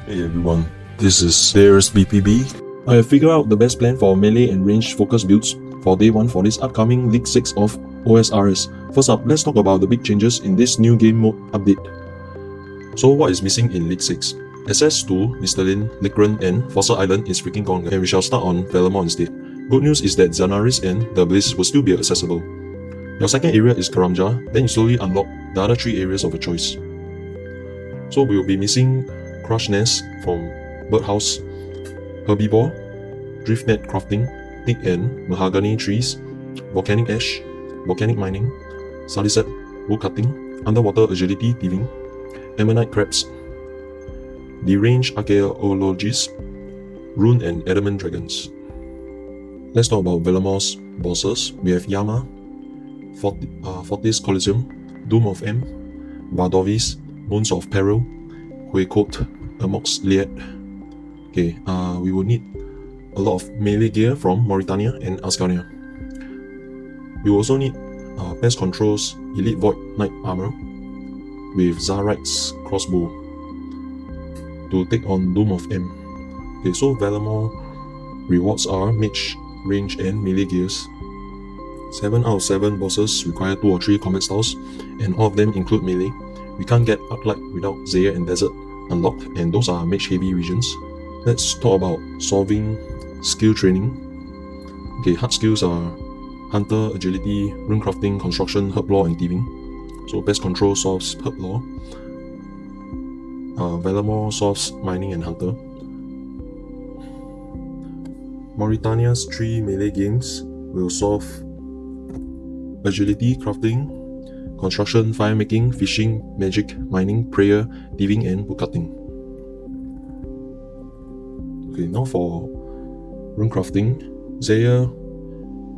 Hey everyone, this is dayrusbpb. I have figured out the best plan for melee and range focus builds for day 1 for this upcoming League 6 of Osrs. First up, let's talk about the big changes in this new game mode update. So what is missing in League 6? Access to Misthalin, Licran and Fossil Island is freaking gone, and we shall start on Varlamore instead. Good news is that Zanaris and the Bliss will still be accessible. Your second area is Karamja, then you slowly unlock the other 3 areas of your choice. So we will be missing Crush Nest from Birdhouse, Herbivore, Driftnet Crafting, Teak and Mahogany Trees, Volcanic Ash, Volcanic Mining, Salicet, Woodcutting, Underwater Agility Thieving, Ammonite Crabs, Deranged Archaeologists, Rune and Adamant Dragons. Let's talk about Varlamore's bosses. We have Yama, Fortis Coliseum, Doom of M, Vardovis, Moons of Peril, Huekot, Amox Liet. Okay, we will need a lot of melee gear from Morytania and Asgarnia. We will also need Pest Control's Elite Void Knight Armor with Zarite's Crossbow to take on Doom of M. Okay, so Varlamore rewards are Mage, Range and Melee gears. 7 out of 7 bosses require 2 or 3 combat styles, and all of them include melee. We can't get Arclight without Zaire and Desert unlocked, and those are mage heavy regions. Let's talk about solving skill training. Okay, hard skills are Hunter, Agility, Runecrafting, Construction, Herb Law and Thieving. So Pest Control solves Herb Law. Varlamore solves Mining and Hunter. Morytania's 3 melee games will solve Agility, Crafting, Construction, Fire Making, Fishing, Magic, Mining, Prayer, Thieving and Woodcutting. Okay, now for Runecrafting. Zaire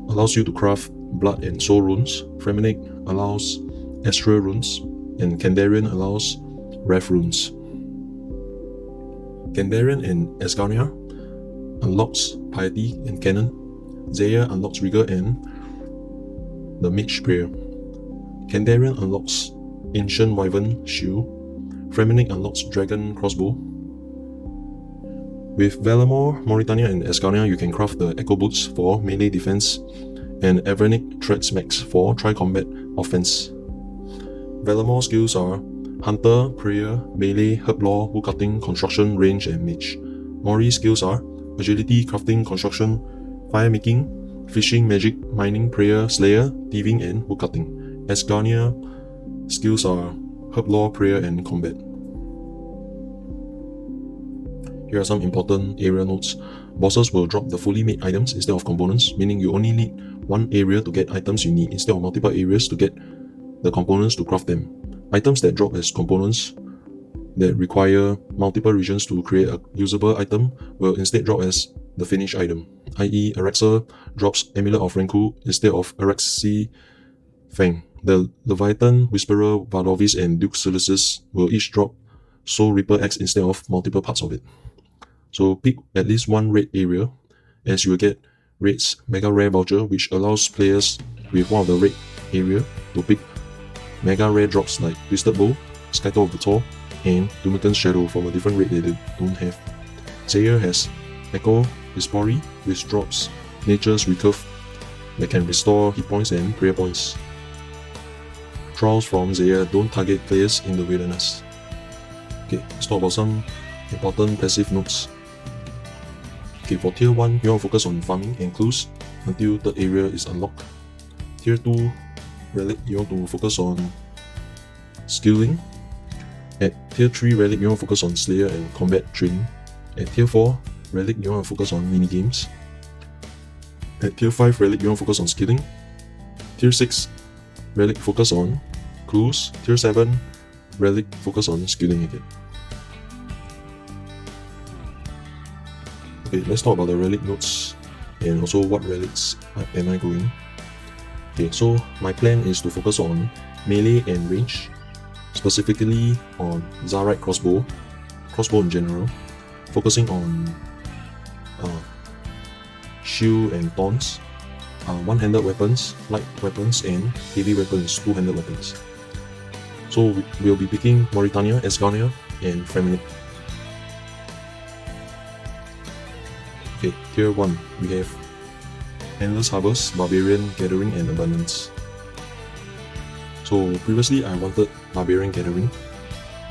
allows you to craft Blood and Soul runes, Fremenic allows Astral runes, and Kandarian allows Wrath runes. Kandarian and Asgarnia unlocks Piety and Cannon. Zaire unlocks Rigor and the Mage Prayer. Kandarian unlocks Ancient Wyvern Shield. Fremenic unlocks Dragon Crossbow. With Varlamore, Morytania and Asgarnia, you can craft the Echo Boots for melee defense and Avernic Threats Max for tri-combat offense. Varlamore skills are Hunter, Prayer, Melee, Herb Law, Woodcutting, Construction, Range and Mage. Mory skills are Agility, Crafting, Construction, Fire Making, Fishing, Magic, Mining, Prayer, Slayer, Thieving and Woodcutting. Asgarnia skills are Herb Law, Prayer and Combat. Here are some important area notes. Bosses will drop the fully made items instead of components, meaning you only need one area to get items you need instead of multiple areas to get the components to craft them. Items that drop as components that require multiple regions to create a usable item will instead drop as the finished item, i.e. Araxa drops Amulet of Renku instead of Araxi Fang. The Leviathan, Whisperer, Vardovis and Duke Silicis will each drop Soul Reaper X instead of multiple parts of it. So pick at least one raid area, as you will get Raid's Mega Rare Voucher, which allows players with one of the raid area to pick Mega Rare drops like Twisted Bow, Skytor of the Tor, and Dumitan's Shadow from a different raid that they don't have. Zaire has Echo Respori, which drops Nature's Recurve that can restore hit points and prayer points. Trials from Zaire don't target players in the wilderness. Okay, let's talk about some important passive notes. Okay, for Tier 1, you want to focus on farming and clues until the area is unlocked. Tier 2, Relic, you want to focus on skilling. At Tier 3 Relic, you want to focus on Slayer and combat training. At Tier 4 Relic, you want to focus on minigames. At Tier 5 Relic, you want to focus on skilling. Tier 6 Relic, focus on clues. Tier 7 Relic, focus on skilling again. Okay, let's talk about the relic notes and also what relics am I going. Okay, so my plan is to focus on melee and range, specifically on Zarite Crossbow in general, focusing on shield and taunts, one-handed weapons, light weapons and heavy weapons, two-handed weapons. So we'll be picking Morytania, Asgarnia and Fremenic. Okay, tier 1, we have Endless Harvest, Barbarian Gathering and Abundance. So previously I wanted Barbarian Gathering,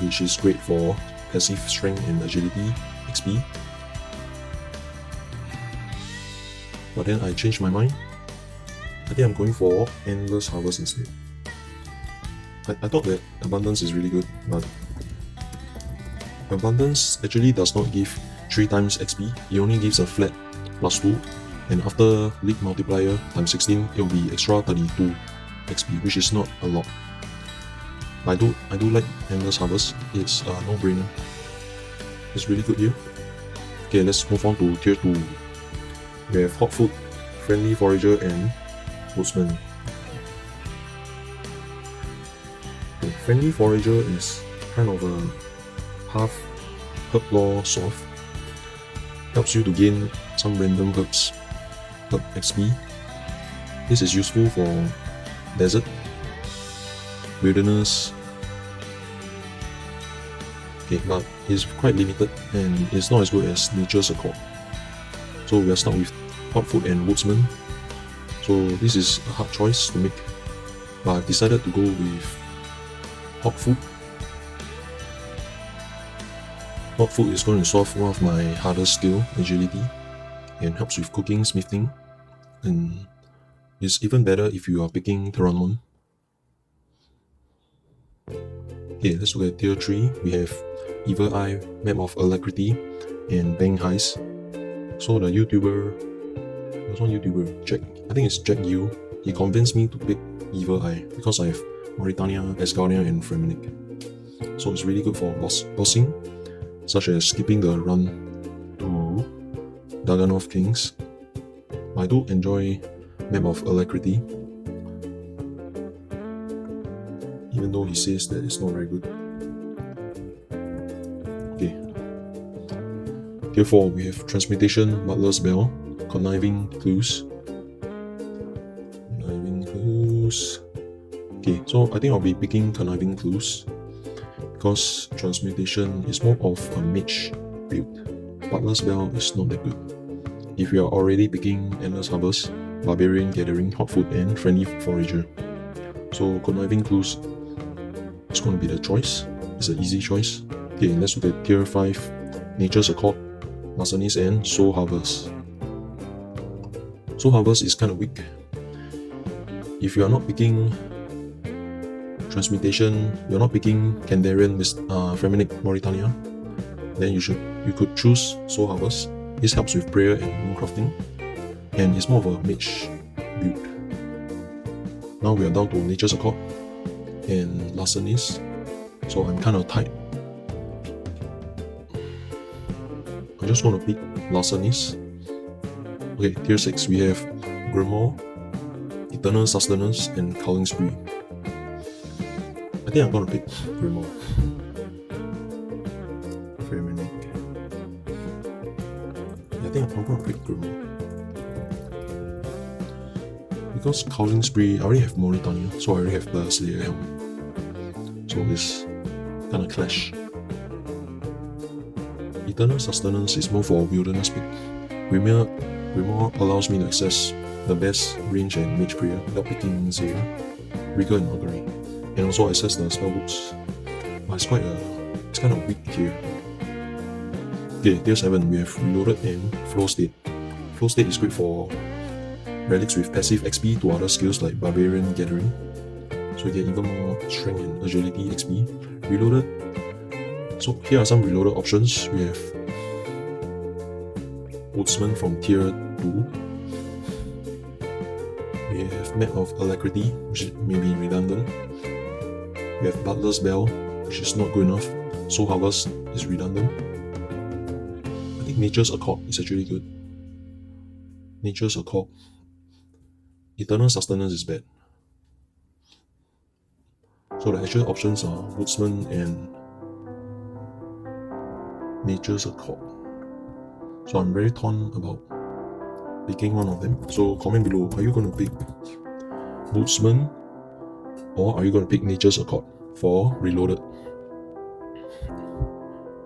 which is great for passive strength and agility XP. But then I changed my mind. I think I'm going for Endless Harvest instead. I thought that Abundance is really good, but Abundance actually does not give 3 times XP, it only gives a flat +2, and after League Multiplier times 16, it will be extra 32 XP, which is not a lot. I do like Endless Harvest, it's a no-brainer. It's really good here. Okay, let's move on to tier 2. We have Hot Food, Friendly Forager and Woodsman. Okay, Friendly Forager is kind of a half herb law soft. Helps you to gain some random herb XP. This is useful for desert, wilderness. Okay, but it's quite limited and it's not as good as Nature's Accord. So we are stuck with Hot Food and Woodsman. So this is a hard choice to make, but I've decided to go with Hot Food. Hot Food is going to solve one of my hardest skill, agility, and helps with cooking, smithing, and it's even better if you are picking Terranmon. Okay, let's look at tier 3. We have Evil Eye, Map of Alacrity, and Bang Heist. So the there's one YouTuber, Jack, I think it's Jack Yu, he convinced me to pick Evil Eye because I have Morytania, Asgarnia, and Frem. So it's really good for bossing, such as skipping the run to Dagannoth Kings. I do enjoy Map of Alacrity, even though he says that it's not very good. Okay. Tier 4, we have Transmutation, Butler's Bell, Conniving Clues. Okay, so I think I'll be picking Conniving Clues because Transmutation is more of a mage build. Butler's Bell is not that good. If you are already picking Endless Harvest, Barbarian Gathering, Hot Food, and Friendly Forager, so Conniving Clues is going to be the choice. It's an easy choice. Okay, let's look at tier 5, Nature's Accord, Larcenist, and Soul Harvest. Soul Harvest is kind of weak. If you are not picking Transmutation, you're not picking Kandarian with Feminic Morytania, then you could choose Soul Harvest. This helps with prayer and Runecrafting, and it's more of a mage build. Now we are down to Nature's Accord and Larcenist, so I'm kind of tight. I'm just going to pick Larcenist. Okay, tier 6, we have Grimoire, Eternal Sustenance, and Culling Spree. I think I'm going to pick Grimoire. I think I'm going to pick Grimoire. Because Culling Spree, I already have Morytania, so I already have the Slayer Helm. So it's kind of clash. Eternal Sustenance is more for wilderness pick. Grimoire allows me to access the best range and mage prayer without picking Zaya, Rigor, and Augury, and also access the spellbooks. But it's kind of weak here. Okay, tier 7, we have Reloaded and Flow State. Flow State is great for relics with passive XP to other skills like Barbarian Gathering, so you get even more strength and agility XP. Reloaded. So here are some reloaded options. We have Woodsman from tier 2. We have Map of Alacrity, which may be redundant. We have Butler's Bell, which is not good enough. Soul Harvest is redundant. I think Nature's Accord is actually good. Nature's Accord. Eternal Sustenance is bad. So the actual options are Woodsman and Nature's Accord. So I'm very torn about picking one of them. So comment below, are you going to pick Woodsman or are you going to pick Nature's Accord for Reloaded?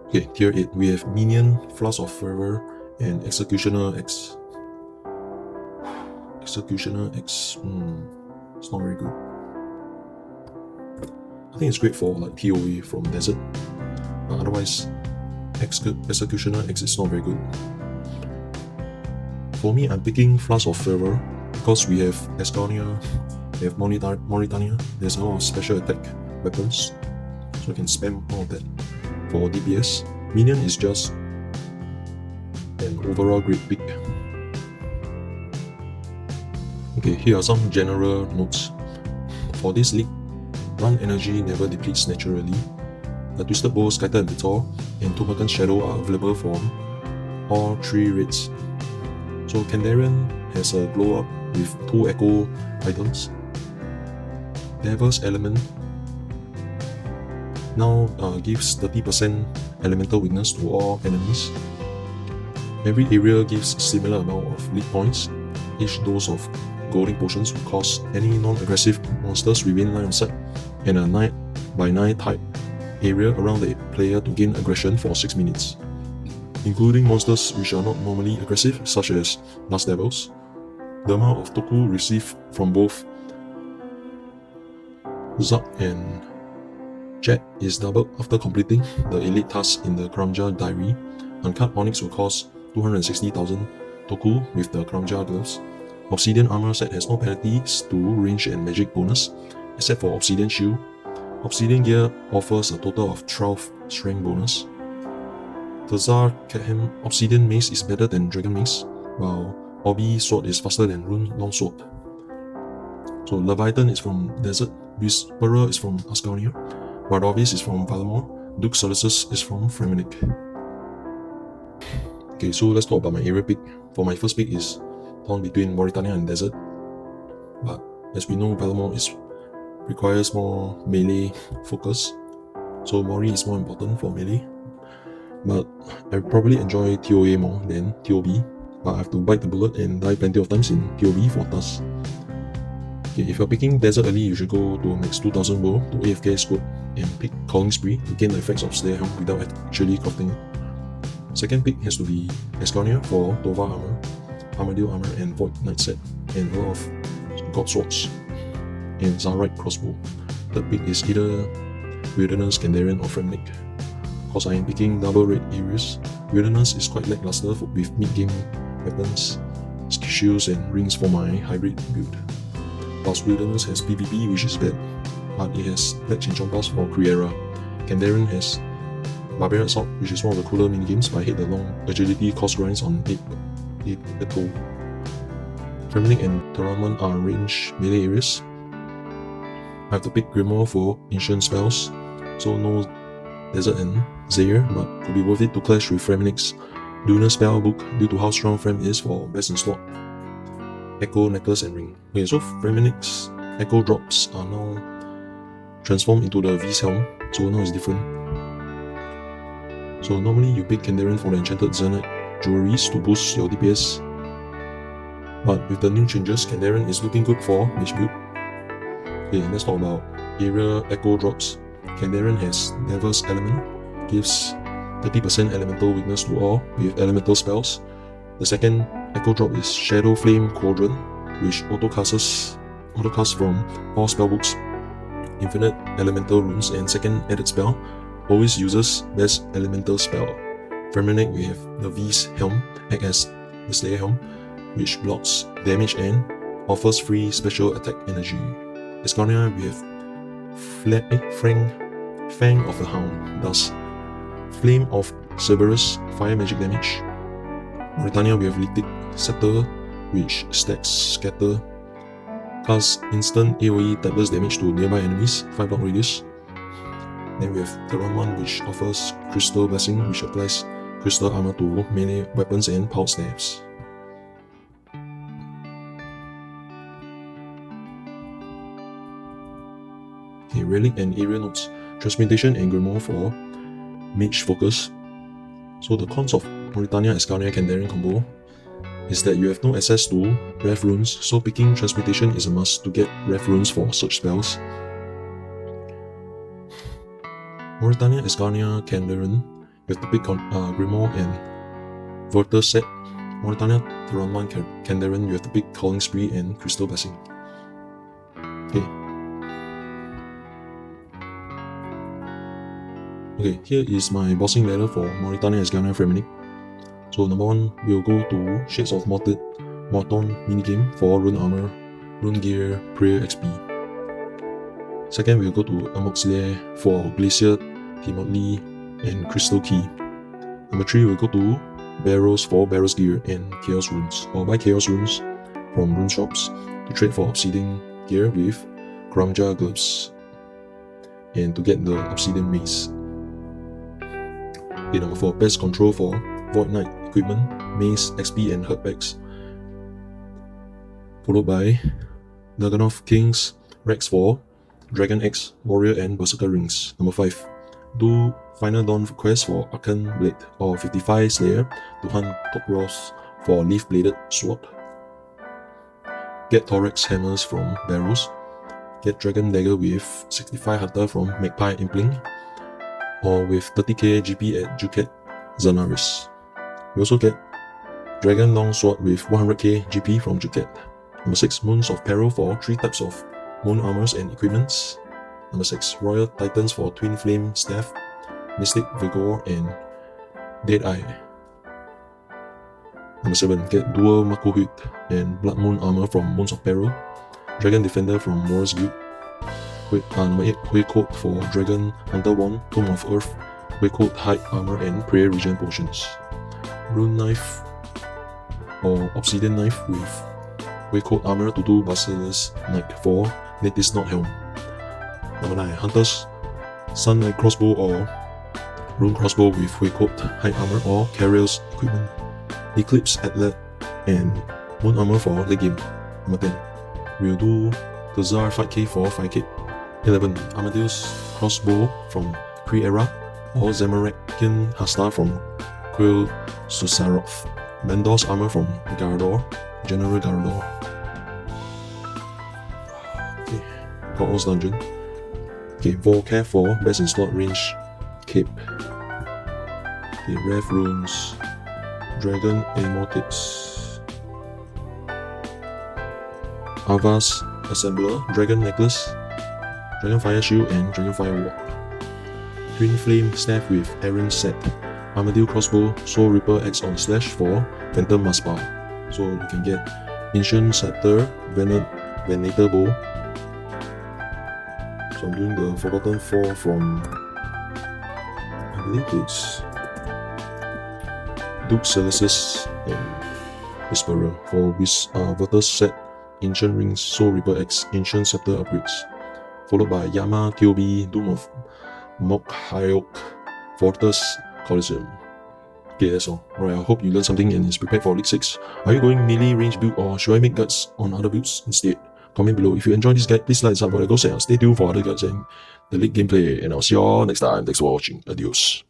Okay, tier 8, we have Minion, Flask of Fervour, and Executioner X. Executioner X, it's not very good. I think it's great for like TOA from Desert, but otherwise Executioner X is not very good. For me, I'm picking Flask of Fervour because we have Asgarnia, we have Morytania. There's a lot of special attack weapons, so I can spam all of that. For DPS, Minion is just an overall great pick. Okay, here are some general notes. For this league, run energy never depletes naturally. The Twisted Bow, Scatter and Betor, and Tomakan Shadow are available from all 3 rates. So Kandarian has a glow up with 2 echo items. Devil's Element now gives 30% elemental weakness to all enemies. Every area gives similar amount of lead points. Each dose of golden potions will cause any non-aggressive monsters within line of sight and a 9x9 type area around the player to gain aggression for 6 minutes, including monsters which are not normally aggressive, such as Last Devils. The amount of Toku received from both Zap and Jet is doubled after completing the elite task in the Kramja Diary. Uncut Onyx will cost 260,000 Toku with the Kramja gloves. Obsidian armor set has no penalties to range and magic bonus, except for Obsidian Shield. Obsidian gear offers a total of 12 strength bonus. Tazar Khem Obsidian Mace is better than Dragon Mace, while Obi Sword is faster than Rune Longsword. So Leviathan is from Desert, Whisperer is from Asgarnia, Wardovis is from Varlamore, Duke Solus is from Frem. Okay, so let's talk about my area pick. For my first pick is torn between Morytania and Desert, but as we know, Varlamore requires more melee focus, so Mory is more important for melee. But I probably enjoy TOA more than TOB, but I have to bite the bullet and die plenty of times in TOB for tasks. Okay, if you're picking Desert early, you should go to max 2000 bow to AFK squad and pick Calling Spree to gain the effects of Slayer Helm without actually crafting it. Second pick has to be Asgarnia for Tova armor, Armadillo armor and Void Knight set, and a lot of God swords and Zarite crossbow. Third pick is either Wilderness, Kandarian or Frem. Cause I am picking double red areas. Wilderness is quite lackluster with mid-game weapons, shields and rings for my hybrid build. Plus Wilderness has PvP, which is bad, but it has bad Chinchon Pass for Kriera. Kandarian has Barbarian Assault, which is one of the cooler minigames, but I hate the long agility cost grinds on 8 Battle. Frem and Tournament are range melee areas. I have to pick Grimoire for ancient spells, so no Desert and Zaire, but could be worth it to clash with Fremnik's Lunar Spell book due to how strong Frem is for best in slot, Echo, Necklace and Ring. Okay, so Fremnik's Echo drops are now transformed into the V's Helm, so now it's different. So normally you pick Kandarian for the Enchanted Zenite jewelries to boost your DPS, but with the new changes, Kandarian is looking good for mage build. Okay, let's talk about area Echo drops. Kandarian has Devil's Element, gives 30% elemental weakness to all with elemental spells. The second Echo drop is Shadow Flame Quadrant, which autocasts from all spellbooks, infinite elemental runes, and second added spell always uses best elemental spell. Frem, we have the V's Helm, act as the Slayer Helm, which blocks damage and offers free special attack energy. Asgarnia, we have Fang of the Hound, does Flame of Cerberus, fire magic damage. Morytania, we have Lithic Scepter, which stacks Scatter, casts instant AoE typeless damage to nearby enemies, 5 block radius. Then we have Terraman, which offers Crystal Blessing, which applies crystal armor to melee weapons and powered staffs. Okay, Relic and Area Notes. Transmutation and Grimoire for mage focus. So the cons of Morytania Asgarnia Kandarian combo is that you have no access to ref runes, so picking Transmutation is a must to get ref runes for such spells. Morytania Asgarnia Kandarian, you have to pick on Grimoire and Verter set, Morytania, around 1 Kandaren, you have the big Calling Spree and Crystal Blessing. Okay, here is my bossing ladder for Morytania Asgarnia Frem. So number 1, we'll go to Shades of Morton minigame for Rune Armor, Rune Gear, Prayer XP. Second, we'll go to Amok's Lair for Glacier, Timothy, and Crystal Key. Number 3, we'll go to Barrows for Barrows Gear and Chaos Runes, or buy Chaos Runes from rune shops to trade for Obsidian Gear with Kramja Gloves and to get the Obsidian Mace. Okay, number 4, Pest Control for Void Knight equipment, Mace, XP, and Hurt Packs. Followed by Dagannoth King's Rex for Dragon Axe, Warrior, and Berserker Rings. Number 5, do Final Dawn quest for Arcan Blade or 55 Slayer to hunt Top Ross for Leaf Bladed Sword. Get Thorax Hammers from Barrows. Get Dragon Dagger with 65 Hunter from Magpie Impling, or with 30k GP at Juket Zanaris. We also get Dragon Longsword with 100k GP from Juket. Number 6, Moons of Peril for 3 types of Moon Armors and Equipments. Number 6, Royal Titans for Twin Flame Staff, Mystic Vigor, and Deadeye. Number 7, get Dual Mako Hood and Blood Moon Armor from Moons of Peril, Dragon Defender from Mor's Guild. Number 8, Hui Coat for Dragon Hunter Wand, Tomb of Earth, Hui Coat Hide Armor, and Prayer Regen Potions. Rune Knife or Obsidian Knife with Hui Coat Armor to do Basilisk Knight for Natis Not Helm. Number 9, Hunter's Sunlight Crossbow or Rune Crossbow with Hui Coat Hide Armor or Carriel's equipment, Eclipse Atlet, and Moon Armor for late game. Number 10, we'll do Tazar 5k for 5k. 11, Amadeus Crossbow from Kree Era or Zamarakian Hasta from Quill Susaroth, Bandor's Armor from Garador, General Garador. Okay, God's Dungeon. Okay, Volcav for Best in Slot Range Cape. Okay, Rev Runes, Dragon Ammo Tips, Ava's Assembler, Dragon Necklace, Dragon Fire Shield, and Dragon Fire Walk. Twin Flame Staff with Aaron Set, Armadillo Crossbow, Soul Reaper Axe on Slash for Phantom Maspa. So you can get Ancient Scepter, Venator Bow. So I'm doing the Forgotten 4 from, I believe it's Duke Celestis and Whisperer for Vertus Set, Ancient Rings, Soul Reaper Axe, Ancient Scepter upgrades. Followed by Yama, Kyobi, Doom of Mokhyok, Fortress, Coliseum. Okay, that's all. Alright, I hope you learned something and is prepared for League 6. Are you going melee range build or should I make guides on other builds instead? Comment below. If you enjoyed this guide, please like and subscribe for the go set. Stay tuned for other guides and the league gameplay, and I'll see you all next time. Thanks for watching. Adios.